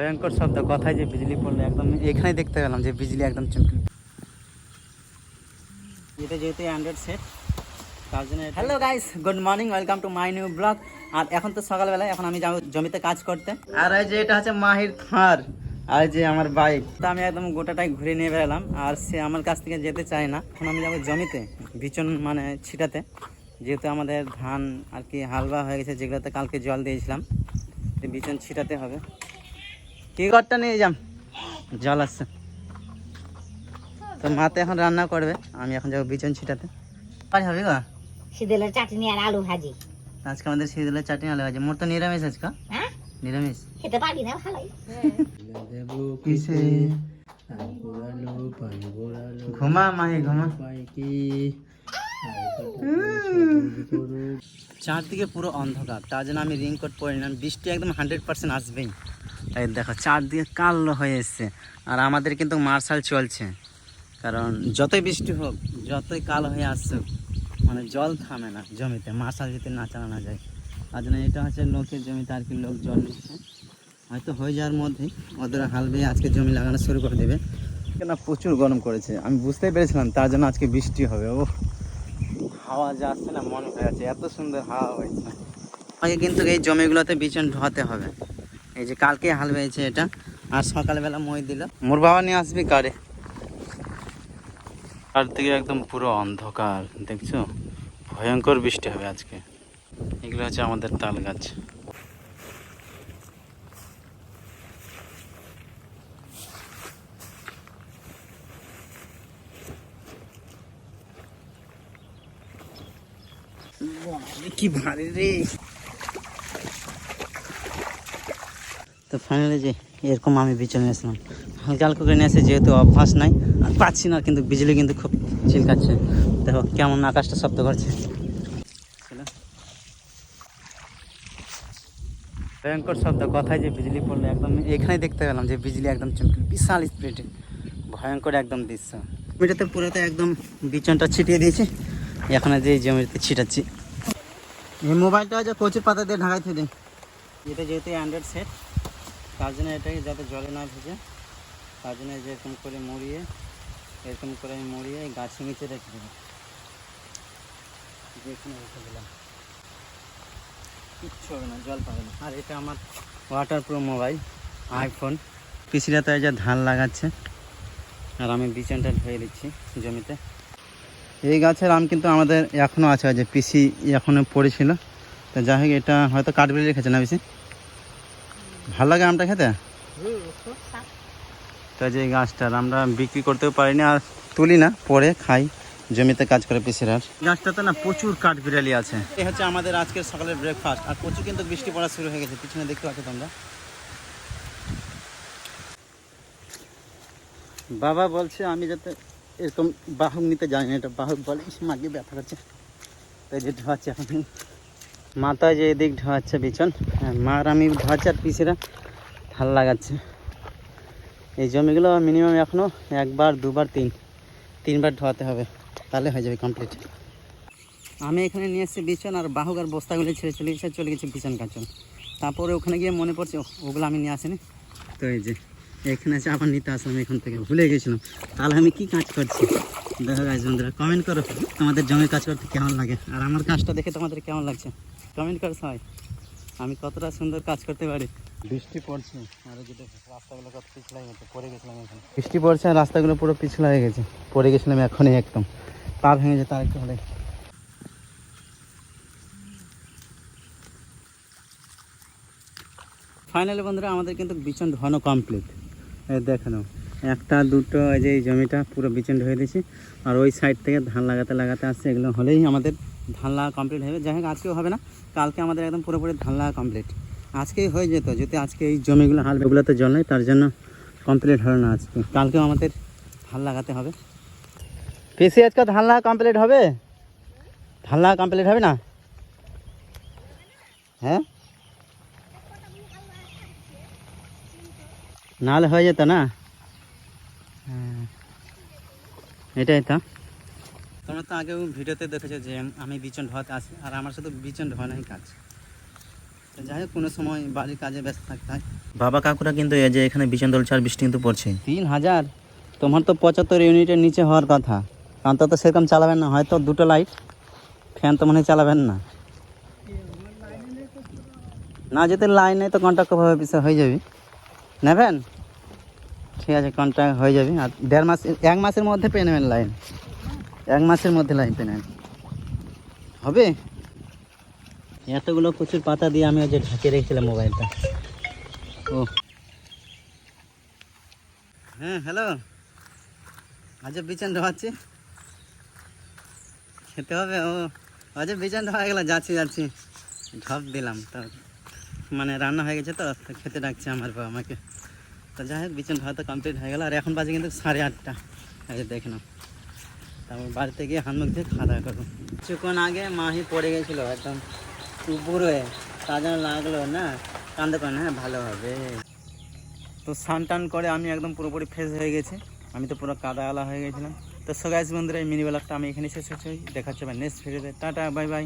ভয়ঙ্কর শব্দ, কথায় যে বিজলি পড়লো একদম এখানে দেখতে পেলাম যে বিজলি একদম চমকি। এটা যেহেতু অ্যান্ড্রয়েড সেট তার জন্য। Hello guys, good morning, welcome to my new blog. আর এখন তো সকালবেলা, এখন আমি যাবো জমিতে কাজ করতে। আর এই যে এটা হচ্ছে মাহির থার, আর যে আমার বাইক, তো আমি একদম গোটাটাই ঘুরে নিয়ে বেরোলাম। আর সে আমার কাছ থেকে যেতে চায় না। এখন আমি যাবো জমিতে বিচন মানে ছিটাতে, যেহেতু আমাদের ধান আর কি হালবা হয়ে গেছে, যেগুলোতে কালকে জল দিয়েছিলাম, বিচন ছিটাতে হবে। কি করতে নিয়ে যাম, জল আসছে তো মাতে এখন রান্না করবে, আমি এখন যাবো বিচন ছিটাতে। পারি হবে গো শীতলের চাটনি আর আলু ভাজি। আজকে আমাদের শীতলের চাটনি আলু ভাজি। মোর তো নিরামিষ আজকে। হ্যাঁ, নিরামিষ খেতে পারবি না ভালোই। ঘুমা মাহি ঘুমা। চারদিকে পুরো অন্ধকার, তার জন্য আমি রেইনকোট পরে নিলাম। বৃষ্টি একদম 100% আসবেই। তাই দেখো চারদিকে কালো হয়ে এসছে। আর আমাদের কিন্তু মার্শাল চলছে, কারণ যতই বৃষ্টি হোক, যতই কালো হয়ে আসছে, মানে জল থামে না জমিতে, মার্শাল যদি না চালানো যায়। তার জন্য এটা হচ্ছে লোকের জমিতে আর কি, লোক জল নিচ্ছে। হয়তো হয়ে যাওয়ার মধ্যে ওদের হাল বেয়ে আজকে জমি লাগানো শুরু করে দেবে। কেন প্রচুর গরম করেছে, আমি বুঝতেই পেরেছিলাম তার জন্য আজকে বৃষ্টি হবে। ও হাওয়া যা আসছে না, মন হয়ে আছে, এত সুন্দর হাওয়া হয়েছে। আগে কিন্তু এই জমিগুলোতে বিচন ধোয়াতে হবে। এই যে কালকে হাল বেয়েছে এটা, আর সকালবেলা মই দিল। মোর বাবা নিয়ে আসবি কারে। আর দিকে একদম পুরো অন্ধকার, দেখছো, ভয়ঙ্কর বৃষ্টি হবে আজকে। এগুলো হচ্ছে আমাদের তাল গাছ। কি ভারী রে। তো ফাইনালি যে এরকম আমি বিচনে আসলাম, হালকা হালকা করে নিয়ে আসে, যেহেতু অভ্যাস নাই আর পাচ্ছি না, কিন্তু বিজলি কিন্তু খুব চিলকাচ্ছে। দেখো কেমন আকাশটা শব্দ করছে। ভয়ঙ্কর শব্দ, কথায় যে বিজলি পড়লো একদম এখানে দেখতে পেলাম যে বিজলি একদম চমকি, বিশাল স্পিডে, ভয়ঙ্কর একদম দৃশ্য। জমিটাতে পুরোতে একদম বিচনটা ছিটিয়ে দিয়েছি, এখন যে জমিতে ছিটাচ্ছি। এই মোবাইলটা যে কচুর পাতা দিয়ে ঢাকাইতে দিই। এটা যেহেতু অ্যান্ড্রয়েড সেট, তার জন্য এটাকে যাতে জলে না ভেজে, তার জন্য যেরকম করে মুড়িয়ে, এরকম করে আমি মুড়িয়ে গাছের নিচে রেখে দেবো। যেখানে রেখে দিলাম কিচ্ছু হবে না, জল পাবে না। আর এটা আমার ওয়াটার প্রুফ মোবাইল, আইফোন। পিসিরা তো এই যে ধান লাগাচ্ছে, আর আমি বিচনটা ধুয়ে দিচ্ছি জমিতে। এই গাছের আম কিন্তু আমাদের এখনও আছে, যে পিসি এখনও পড়েছিল। তো যাই হোক, এটা হয়তো কাঠবেলি রেখেছে না বেশি, ভালো লাগে আমটা খেতে। তো যে এই গাছটার আমরা বিক্রি করতেও পারিনি, আর তুলি না, পরে খাই, জমিতে কাজ করে পিসিরার। গাছটাতে না প্রচুর কাঠবিড়ালি আছে। এই হচ্ছে আমাদের আজকের সকালের ব্রেকফাস্ট। আর প্রচুর কিন্তু বৃষ্টি পড়া শুরু হয়ে গেছে, পিছনে দেখতে পাচ্ছ তোমরা। বাবা বলছে আমি যাতে এরকম বাহক নিতে জানি না, এটা বাহক বলে, মাকে ব্যথা করছে। তো যে ধোয়াচ্ছে এখন মাথায়, যে এদিক ধোয়াচ্ছে বিচন, মার আমি ধোয়াচ্ছি, আর পিসিরা ভাল লাগাচ্ছে। এই জমিগুলো মিনিমাম এখনও একবার দুবার তিনবার ধোয়াতে হবে, তাহলে হয়ে যাবে কমপ্লিট। আমি এখানে নিয়ে এসেছি বিচন আর বাহুক, আর বস্তাগুলো ছেড়ে চলে গেছি বিচন কাচন। তারপরে ওখানে গিয়ে মনে পড়ছে ওগুলো আমি নিয়ে আসিনি। তো এই যে এখানে আছে, আবার নিতে আসলাম, এখান থেকে ভুলে গেছিলাম। তাহলে আমি কি কাজ করছি দেখো গাইস, বন্ধুরা কমেন্ট করো তোমাদের জমির কাজ করতে কেমন লাগে, আর আমার কাজটা দেখে তোমাদের কেমন লাগছে কমেন্ট করো সবাই, আমি কতটা সুন্দর কাজ করতে পারি। বৃষ্টি পড়ছে, আর যেটা রাস্তাগুলো কত পিছলা হয়ে গেছে, পড়ে গেছিলাম এখানে। বৃষ্টি পড়ছে আর রাস্তাগুলো পুরো পিছলা হয়ে গেছে, পড়ে গেছিলাম এখনই, একদম পার ভেঙে যেত আর একটু হলে। ফাইনালি বন্ধুরা আমাদের কিন্তু বিচন ধোয়ানো কমপ্লিট। দেখানো একটা দুটো, এই যে এই জমিটা পুরো বিচন ধুয়ে দিয়েছি, আর ওই সাইড থেকে ধান লাগাতে আসছে। এগুলো হলেই আমাদের ধান লাগা কমপ্লিট হবে। যাই হোক আজকেও হবে না, কালকে আমাদের একদম পুরোপুরি ধান লাগা কমপ্লিট। আজকেই হয়ে যেত যদি আজকে এই জমিগুলো হাল বেগুলোতে জল নেই, তার জন্য কমপ্লিট হলো না আজকে। কালকেও আমাদের ধান লাগাতে হবে। পিসি আজকে ধান লাগা কমপ্লিট হবে, ধান লাগা কমপ্লিট হবে না? হ্যাঁ, নাহলে হয়ে যেত না। হ্যাঁ এটাই তো, তোমরা তো আগেও ভিডিওতে দেখেছো যে আমি বিচন ধোয়াতে আসি, আর আমার সাথে বিচন ধোয়ানোই কাজ। তো যাই হোক কোনো সময় বাড়ির কাজে ব্যস্ত থাকতে হয়, বাবা কাকুরা কিন্তু এই যে এখানে বিচন দোলছে আর বৃষ্টি কিন্তু পড়ছে। 3000? তোমার তো 75 ইউনিটের নিচে হওয়ার কথা, কারণ তো সেরকম চালাবেন না, হয়তো দুটো লাইট, ফ্যান তো মনে হয় চালাবেন না। না যদি লাইন নেই তো কন্ট্রাক্টভাবে পিছিয়ে হয়ে যাবে, নেবেন? ঠিক আছে, কন্ট্রাক্ট হয়ে যাবে। আর 1.5 মাস 1 মাসের মধ্যে পেয়ে নেবেন লাইন, 1 মাসের মধ্যে লাইন পেয়ে নেবেন, হবে। এতগুলো প্রচুর পাতা দিয়ে আমি ওই যে ঢাকিয়ে রেখেছিলাম মোবাইলটা। ও হ্যাঁ, হ্যালো, আজ বিছান ঢোয়াচ্ছি, খেতে হবে। ও আজ বিছান ঢোয়া গেল, যাচ্ছি ঢপ দিলাম তো, মানে রান্না হয়ে গেছে তো খেতে ডাকছে আমার বাবা আমাকে। তো যাই হোক, বিছান ঢোয়া তো কমপ্লিট হয়ে গেল। আর এখন বাজে কিন্তু 8:30। এই যে দেখে নাও, তারপর বাড়িতে গিয়ে হাত মুখ দিয়ে খাওয়া দাওয়া করবো। কিছুক্ষণ আগে মাহি পড়ে গেছিলো একদম উপরে, তা যেন লাগলো না, কান্দে পান। হ্যাঁ, ভালো হবে। তো স্নান টান করে আমি একদম পুরোপুরি ফ্রেশ হয়ে গেছি, আমি তো পুরো কাদাওয়ালা হয়ে গেছিলাম। তো সো গাইস বন্ধুরা, এই মিনি ব্লগটা আমি এখানে শেষ করছি। দেখাচ্ছি নেক্সট ভিডিওতে। Tata, bye bye.